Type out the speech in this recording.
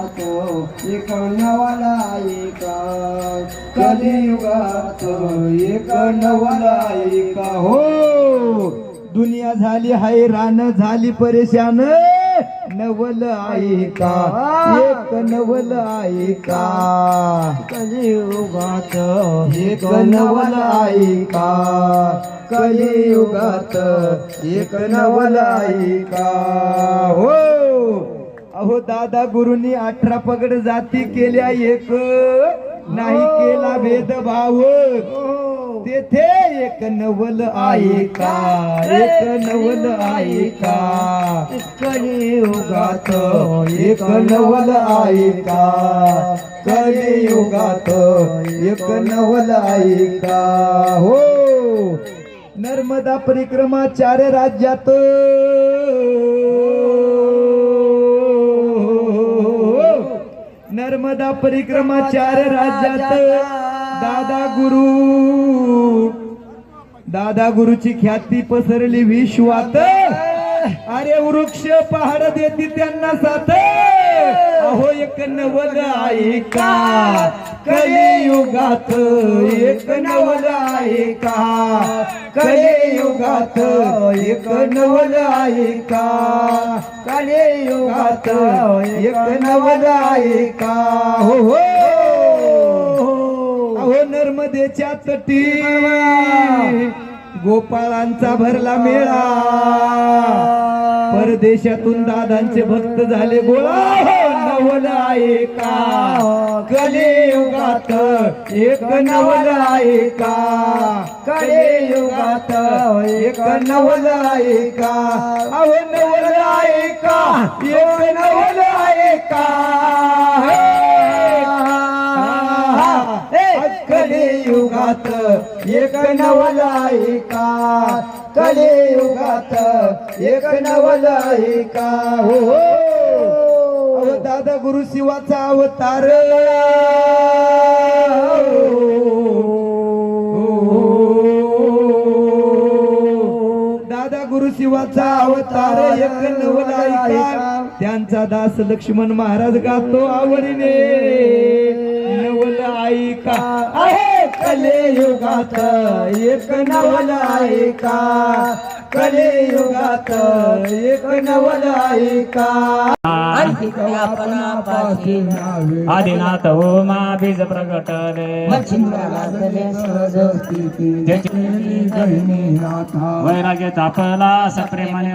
एक नवला एका कलियुगात एक नवला एका हो दुनिया झाली हैराण झाली परेशान नवल ऐका एक नवल ऐका कलियुगात एक नवल ऐका कलियुगात एक नवल ऐका हो अहो दादा गुरुनी 18 पगड जाती केल्या एक नाही केला भेदभाव तेथे एक नवल ऐका एक नवल ऐका कलियुगात एक नवल ऐका कलियुगात एक नवल ऐका हो नर्मदा परिक्रमा 4 राज्यात नर्मदा परिक्रमा 4 राज्यात दादा गुरुची ख्याती पसरली विश्वात अरे वृक्ष पहाड देती त्यांना साथ अहो एक नवल ऐका कलियुगात एक नवल ऐका कलियुगात एक नवल ऐका कलियुगात एक नवल ऐका हो हो अहो नर्मदेच्या तटी गोपाळांचा भरला मेळा परदेशातून दादांचे भक्त झाले गोळा नवल ऐका कलियुगात एक नवल ऐका कलियुगात एक नवल ऐका अहो नवल ऐका एक नवल ऐका कलियुगात एक नवल ऐका कलियुगात एक नवल ऐका हो हो दादा गुरु शिवाचा अवतार दादा गुरु शिवाचा अवतार एक नवल ऐका त्यांचा दास लक्ष्मण महाराज गातो आवडीने नवल ऐका आहे कलियुगात एक नवल ऐका कलियुगात एक नवल ऐका आदिनाथ ओमा बीज प्रगटले वैराग्य तापला सप्रेमाने